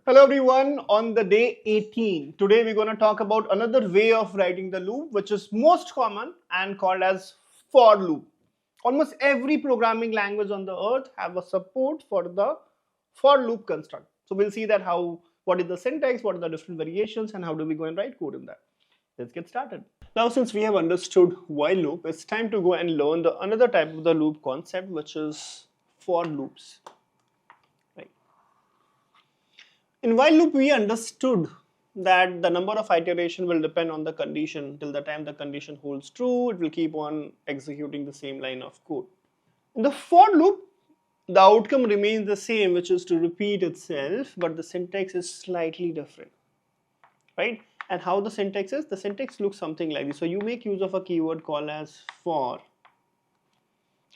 Hello everyone, on the day 18, today we're going to talk about another way of writing the loop which is most common and called as for loop. Almost every programming language on the earth have a support for the for loop construct. So we'll see that what is the syntax, what are the different variations and how do we go and write code in that. Let's get started. Now since we have understood while loop, it's time to go and learn the another type of the loop concept which is for loops. In while loop, we understood that the number of iteration will depend on the condition. Till the time the condition holds true, it will keep on executing the same line of code. In the for loop, the outcome remains the same, which is to repeat itself, but the syntax is slightly different, right? And how the syntax is? The syntax looks something like this. So you make use of a keyword called as for.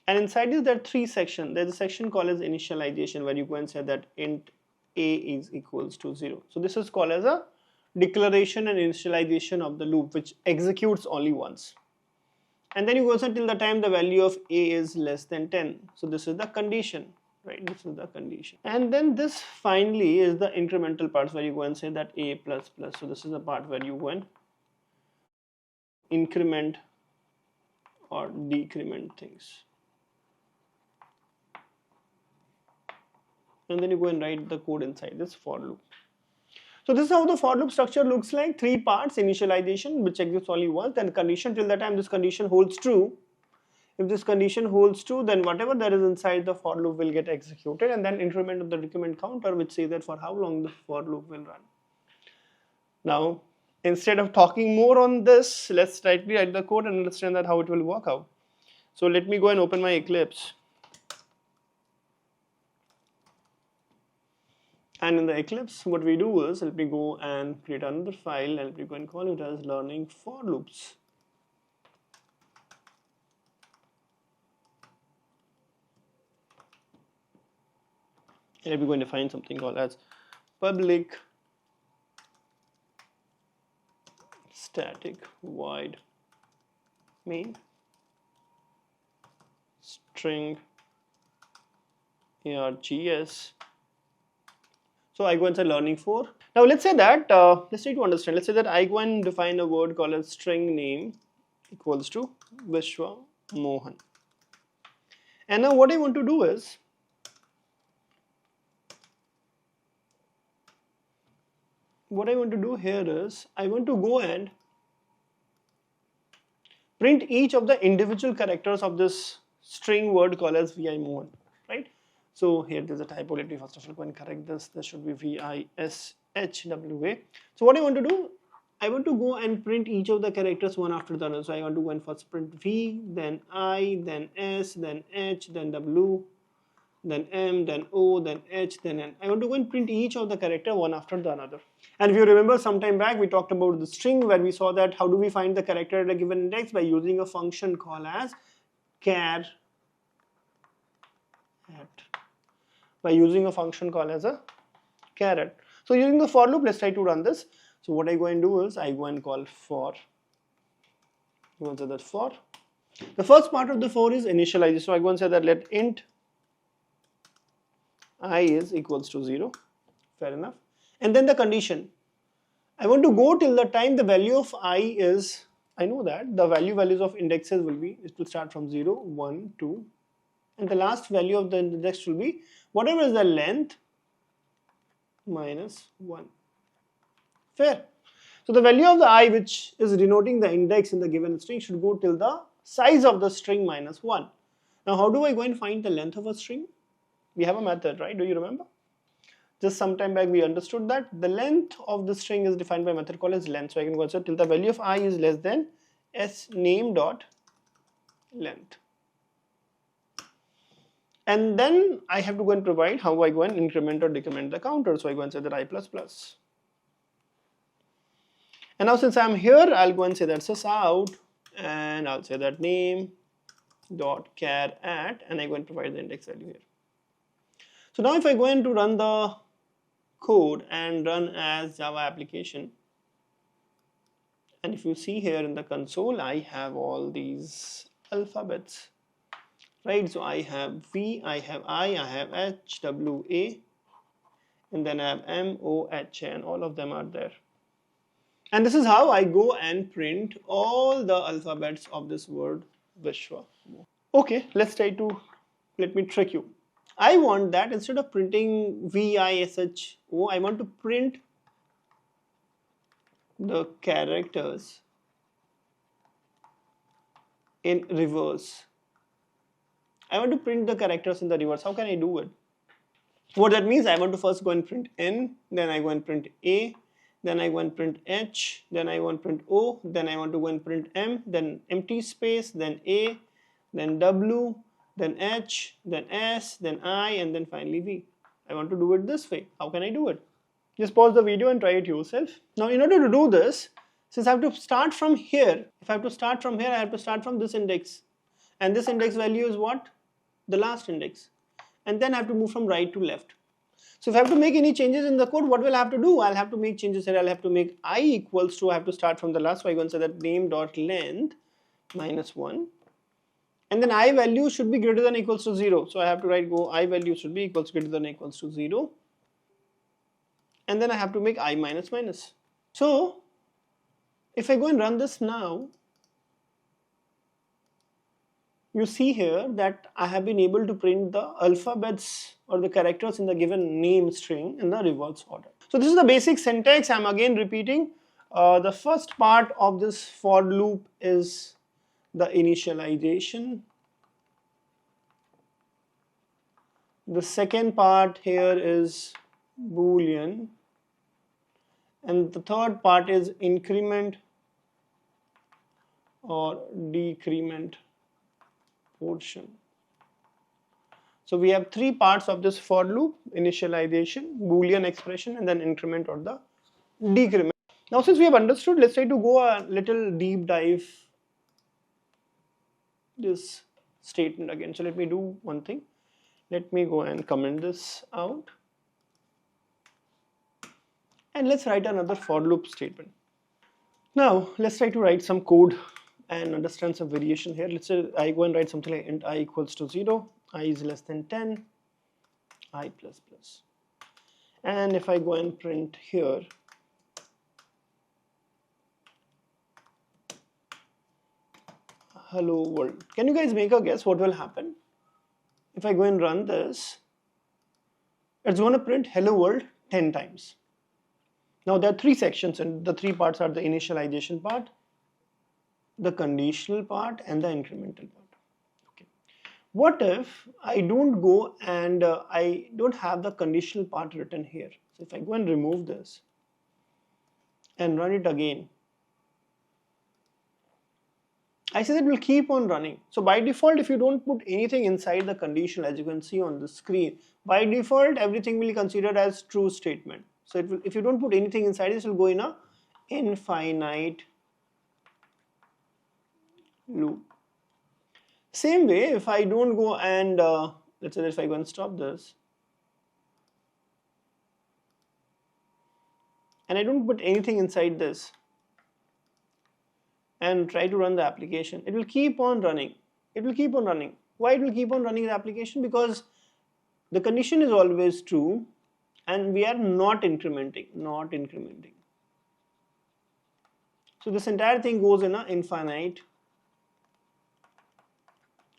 And inside this, there are three sections. There's a section called as initialization, where you go and say that int a is equals to 0. So this is called as a declaration and initialization of the loop, which executes only once. And then you go until the time the value of a is less than 10. So this is the condition, right? This is the condition. And then this finally is the incremental parts where you go and say that a plus plus. So this is the part where you go and increment or decrement things. And then you go and write the code inside this for loop. So this is how the for loop structure looks like. Three parts: initialization, which executes only once, then condition till the time this condition holds true. If this condition holds true, then whatever there is inside the for loop will get executed, and then increment of the decrement counter, which says that for how long the for loop will run. Now, instead of talking more on this, let's directly write the code and understand that how it will work out. So let me go and open my Eclipse. And in the Eclipse, what we do is, let me go and create another file and let me go and call it as learning for loops. And we're going to find something called as public static void main string args. So I go and say learning for. Now let's say that, let's try to understand. Let's say that I go and define a word called as string name equals to Vishwa Mohan. And now what I want to do is, what I want to do here is, I want to go and print each of the individual characters of this string word called as Vi Mohan, right? So here there's a typo. Let me first of all go and correct this. This should be VISHWA. So what I want to do, I want to go and print each of the characters one after the other. So I want to go and first print V, then I, then S, then H, then W, then M, then O, then H, then N. I want to go and print each of the character one after the another. And if you remember some time back, we talked about the string where we saw that how do we find the character at a given index by using a function called as char at. By using a function called as a caret. So using the for loop, let's try to run this. So what I go and do is I go and call for. You want to say that for. The first part of the for is initialization. So I go and say that let int I is equals to 0. Fair enough. And then the condition. I want to go till the time the value of I is, I know that the values of indexes will be, it will start from 0, 1, 2. And the last value of the index will be whatever is the length minus 1. Fair. So the value of the I, which is denoting the index in the given string, should go till the size of the string minus 1. Now how do I go and find the length of a string? We have a method, right? Do you remember? Just some time back we understood that the length of the string is defined by a method called as length. So I can go and say till the value of I is less than s name dot length. And then I have to go and provide how I go and increment or decrement the counter. So I go and say that I plus plus. And now since I'm here, I'll go and say that sys out, and I'll say that name dot char at, and I go and provide the index value here. So now if I go in to run the code and run as Java application, and if you see here in the console, I have all these alphabets, right? So I have V, I have I have H, W, A, and then I have M, O, H, and all of them are there. And this is how I go and print all the alphabets of this word Vishwa. Okay, let me trick you. I want that instead of printing VISHO, I want to print the characters in reverse. I want to print the characters in the reverse. How can I do it? What that means, I want to first go and print N, then I go and print A, then I go and print H, then I want to print O, then I want to go and print M, then empty space, then A, then W, then H, then S, then I, and then finally V. I want to do it this way. How can I do it? Just pause the video and try it yourself. Now, in order to do this, since I have to start from here, if I have to start from here, I have to start from this index. And this index value is what? The last index. And then I have to move from right to left. So if I have to make any changes in the code, what will I have to do? I'll have to make changes here. I'll have to make I equals to, I have to start from the last, so I go and say that name.length -1. And then I value should be greater than or equals to 0. So I have to write I value should be equals greater than or equals to 0. And then I have to make I minus minus. So if I go and run this now, you see here that I have been able to print the alphabets or the characters in the given name string in the reverse order. So this is the basic syntax. I'm again repeating. The first part of this for loop is the initialization. The second part here is Boolean. And the third part is increment or decrement portion. So we have three parts of this for loop: initialization, Boolean expression, and then increment or the decrement. Now since we have understood, let's try to go a little deep dive this statement again. So let me do one thing. Let me go and comment this out. And let's write another for loop statement. Now let's try to write some code and understand some variation here. Let's say I go and write something like int I equals to 0, I is less than 10, I plus plus. And if I go and print here, hello world. Can you guys make a guess what will happen? If I go and run this, it's going to print hello world 10 times. Now there are three sections, and the three parts are the initialization part, the conditional part, and the incremental part. Okay. What if I don't go and I don't have the conditional part written here? So if I go and remove this and run it again, I say that will keep on running. So by default, if you don't put anything inside the conditional, as you can see on the screen, by default everything will be considered as true statement. So it will, if you don't put anything inside, this will go in a infinite loop. Same way, if I don't go and let's say if I go and stop this and I don't put anything inside this and try to run the application, it will keep on running. It will keep on running. Why it will keep on running the application? Because the condition is always true and we are not incrementing. So this entire thing goes in an infinite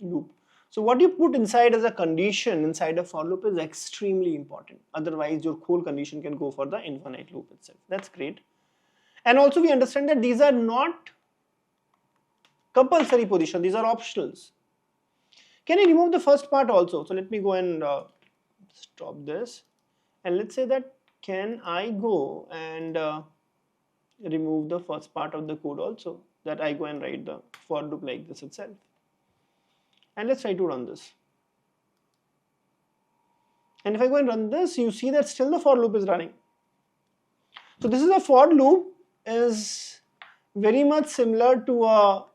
loop. So what you put inside as a condition inside a for loop is extremely important. Otherwise your whole condition can go for the infinite loop itself. That's great. And also we understand that these are not compulsory position, these are optionals. Can I remove the first part also? So let me go and stop this, and let's say that can I go and remove the first part of the code also, that I go and write the for loop like this itself. And let's try to run this. And if I go and run this, you see that still the for loop is running. So this is a for loop, is very much similar to a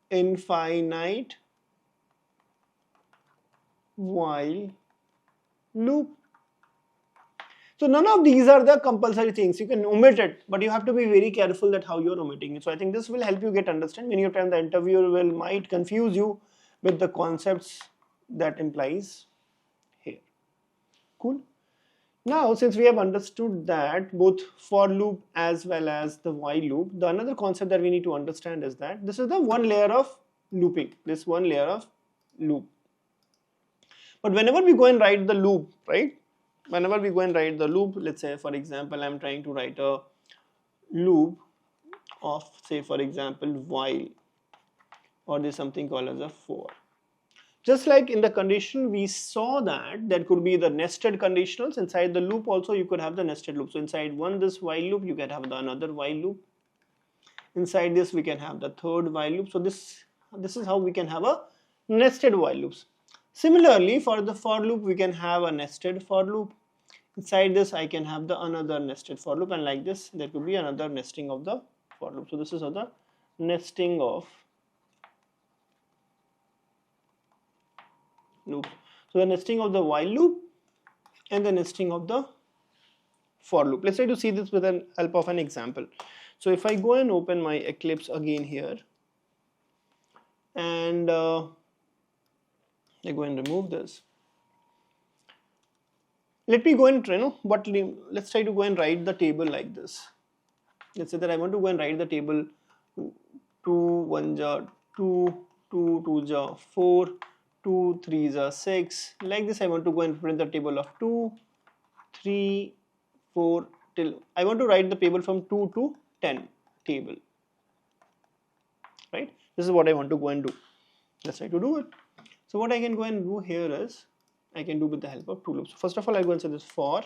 infinite while loop. So none of these are the compulsory things. You can omit it, but you have to be very careful that how you are omitting it. So I think this will help you get understand. Many of times the interviewer might confuse you with the concepts that implies here. Cool. Now, since we have understood that both for loop as well as the while loop, the another concept that we need to understand is that this is the one layer of looping, this one layer of loop. But whenever we go and write the loop, right? Whenever we go and write the loop, let's say for example, I'm trying to write a loop of, say for example, while, or there's something called as a for. Just like in the condition, we saw that there could be the nested conditionals. Inside the loop also you could have the nested loop. So inside one this while loop, you can have the another while loop. Inside this we can have the third while loop. So this is how we can have a nested while loops. Similarly, for the for loop, we can have a nested for loop. Inside this I can have the another nested for loop, and like this there could be another nesting of the for loop. So this is how the nesting of loops. So the nesting of the while loop and the nesting of the for loop. Let's try to see this with the help of an example. So if I go and open my Eclipse again here, and I go and remove this. Let me go and let's try to go and write the table like this. Let's say that I want to go and write the table 2 1 ja 2, 2 2 ja 4, 2 3 ja 6. Like this I want to go and print the table of 2, 3, 4 till I want to write the table from 2 to 10 table. Right? This is what I want to go and do. Let's try to do it. So what I can go and do here is I can do with the help of two loops. First of all, I go and say this for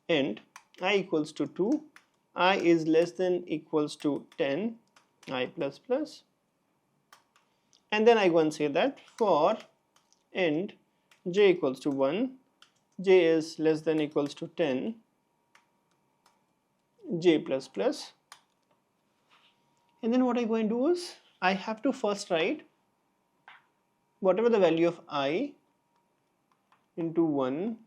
int I equals to 2, I is less than equals to 10, I plus plus, and then I go and say that for int j equals to 1, j is less than equals to 10, j plus plus, and then what I go and do is I have to first write whatever the value of I into 1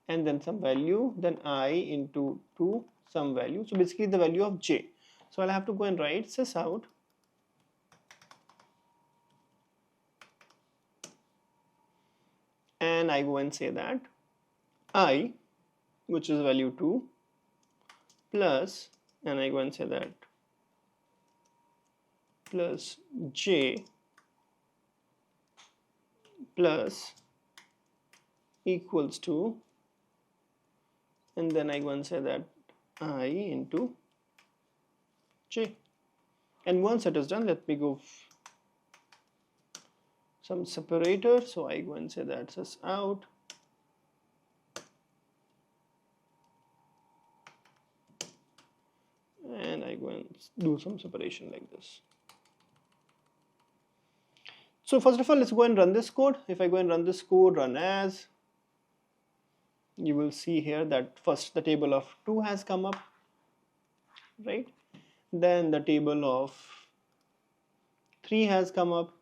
and then some value, then I into 2 some value, so basically the value of j. So I'll have to go and write sys out and I go and say that I, which is value 2, plus, and I go and say that plus j plus equals to, and then I go and say that I into j. And once it is done, let me go some separator. So I go and say that sys out and I go and do some separation like this. So first of all, let's go and run this code. If I go and run this code, run as, you will see here that first the table of 2 has come up, right? Then the table of 3 has come up,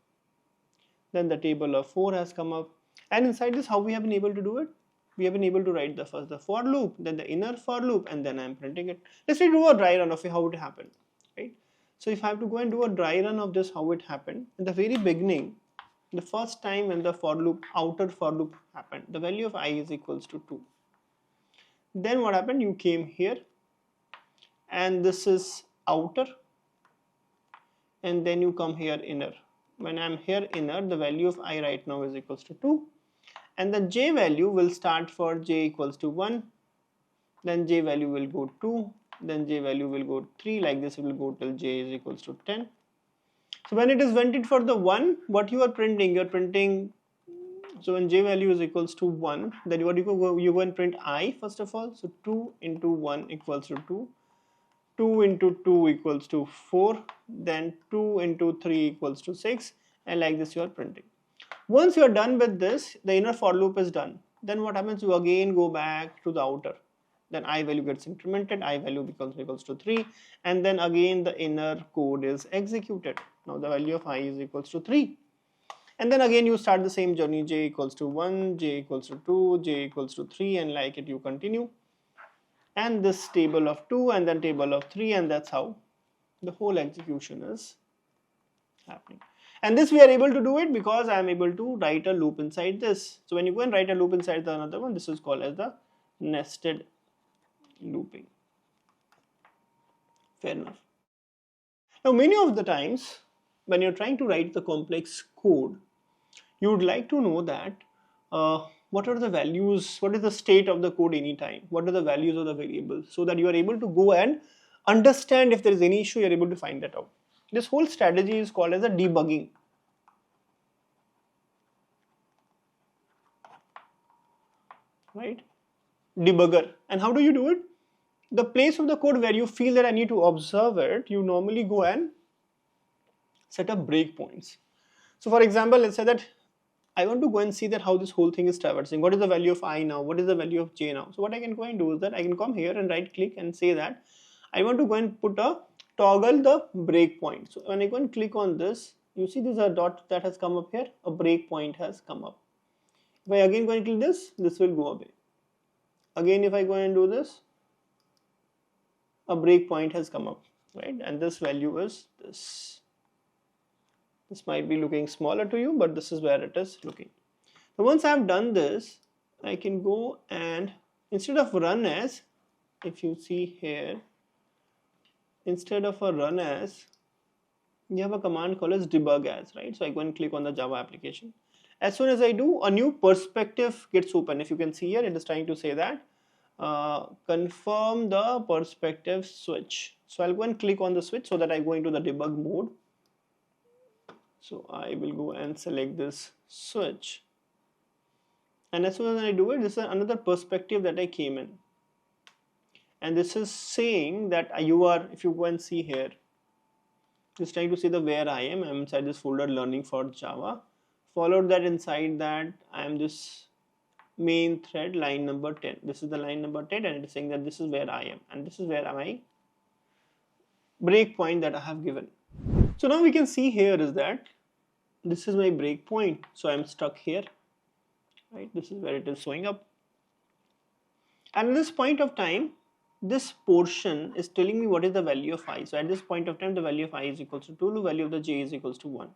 then the table of 4 has come up, and inside this how we have been able to do it? We have been able to write the first the for loop, then the inner for loop, and then I am printing it. Let's do a dry run of how it happened, right? So if I have to go and do a dry run of this, how it happened, in the very beginning, the first time when the for loop, outer for loop happened, the value of I is equals to 2. Then what happened? You came here, and this is outer, and then you come here inner. When I am here inner, the value of I right now is equals to 2, and the j value will start for j equals to 1, then j value will go 2, then j value will go 3, like this it will go till j is equals to 10. So when it is vented for the 1, what you are printing? You are printing, so when j value is equals to 1, then what you go and print I first of all. So 2 into 1 equals to 2, 2 into 2 equals to 4, then 2 into 3 equals to 6, and like this you are printing. Once you are done with this, the inner for loop is done. Then what happens? You again go back to the outer. Then I value gets incremented, I value becomes equals to 3, and then again the inner code is executed. Now the value of I is equals to 3. And then again you start the same journey, j equals to 1, j equals to 2, j equals to 3, and like it you continue. And this table of 2 and then table of 3, and that's how the whole execution is happening. And this we are able to do it because I am able to write a loop inside this. So when you go and write a loop inside the another one, this is called as the nested looping. Fair enough. Now many of the times when you're trying to write the complex code, you would like to know that what are the values, what is the state of the code anytime, what are the values of the variables, so that you are able to go and understand if there is any issue, you are able to find that out. This whole strategy is called as a debugging. Right? Debugger. And how do you do it? The place of the code where you feel that I need to observe it, you normally go and set up breakpoints. So for example, let's say that I want to go and see that how this whole thing is traversing. What is the value of I now? What is the value of j now? So what I can go and do is that I can come here and right click and say that I want to go and put a toggle the breakpoint. So when I go and click on this, you see there's a dot that has come up here, a breakpoint has come up. If I again go and click this will go away. Again, if I go and do this, a breakpoint has come up, right? And this value is this. This might be looking smaller to you, but this is where it is looking. So once I have done this, I can go and instead of run as, if you see here, instead of a run as, you have a command called as debug as, right? So I go and click on the Java application. As soon as I do, a new perspective gets open. If you can see here, it is trying to say that confirm the perspective switch. So I'll go and click on the switch so that I go into the debug mode. So I will go and select this switch. And as soon as I do it, this is another perspective that I came in. And this is saying that you are, if you go and see here, it's trying to say the where I am. I'm inside this folder learning for Java. Followed that inside that I am this main thread line number 10. This is the line number 10 and it is saying that this is where I am and this is where my breakpoint that I have given. So now we can see here is that this is my breakpoint. So I'm stuck here, right? This is where it is showing up. And at this point of time, this portion is telling me what is the value of I. So at this point of time, the value of I is equals to 2, the value of the j is equals to 1.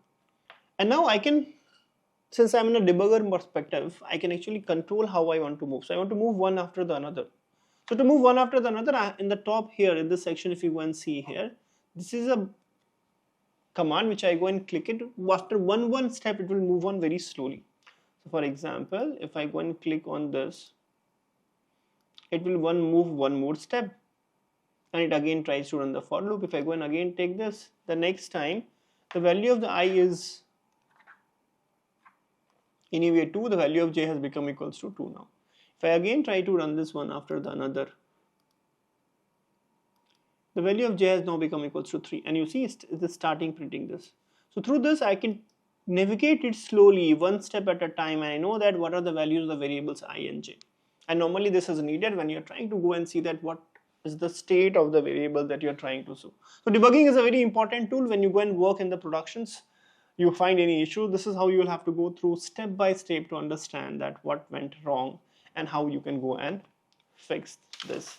And now I can, since I'm in a debugger perspective, I can actually control how I want to move. So I want to move one after the another. So to move one after the another, in the top here in this section, if you go and see here, this is a command which I go and click it. After one step, it will move on very slowly. So for example, if I go and click on this, it will move one more step and it again tries to run the for loop. If I go and again take this, the next time the value of the I is anyway 2, the value of j has become equals to 2 now. If I again try to run this one after the another, the value of j has now become equals to 3 and you see it is starting printing this. So through this I can navigate it slowly one step at a time and I know that what are the values of the variables I and j. And normally this is needed when you're trying to go and see that what is the state of the variable that you're trying to show. So debugging is a very important tool when you go and work in the productions. You find any issue, this is how you will have to go through step by step to understand that what went wrong and how you can go and fix this,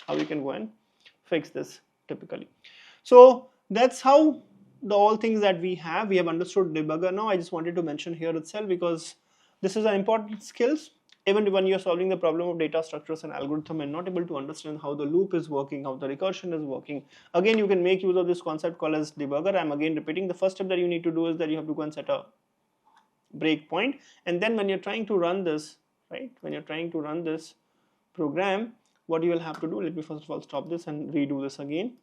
typically. So that's how all things that we have understood debugger. Now I just wanted to mention here itself because this is an important skills. Even when you're solving the problem of data structures and algorithm and not able to understand how the loop is working, how the recursion is working, again you can make use of this concept called as debugger. I'm again repeating, the first step that you need to do is that you have to go and set a breakpoint, and then when you're trying to run this, right, when you're trying to run this program, what you will have to do, let me first of all stop this and redo this again.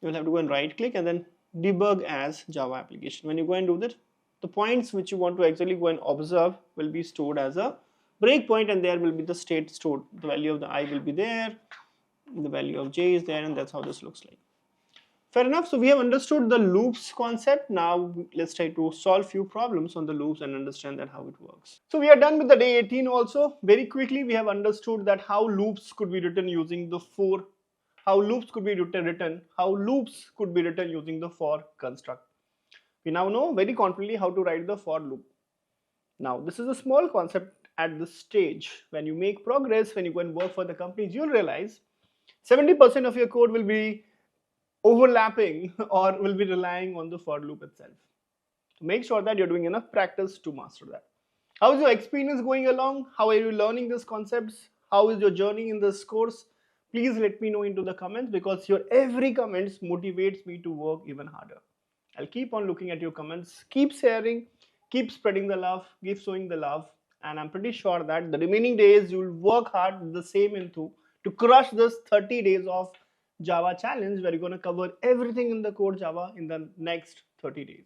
You will have to go and right click and then debug as Java application. When you go and do that, the points which you want to actually go and observe will be stored as a breakpoint and there will be the state stored. The value of the I will be there, the value of j is there, and that's how this looks like. Fair enough. So we have understood the loops concept. Now let's try to solve few problems on the loops and understand that how it works. So we are done with the day 18 also. Very quickly we have understood that how loops could be written using the how loops could be written using the for construct. We now know very confidently how to write the for loop. Now this is a small concept at this stage. When you make progress, when you go and work for the companies, you'll realize 70% of your code will be overlapping or will be relying on the for loop itself. So make sure that you're doing enough practice to master that. How is your experience going along? How are you learning these concepts? How is your journey in this course? Please let me know into the comments, because your every comments motivates me to work even harder. I'll keep on looking at your comments. Keep sharing, keep spreading the love, keep showing the love. And I'm pretty sure that the remaining days you'll work hard with the same into to crush this 30 days of Java challenge, where you're going to cover everything in the core Java in the next 30 days.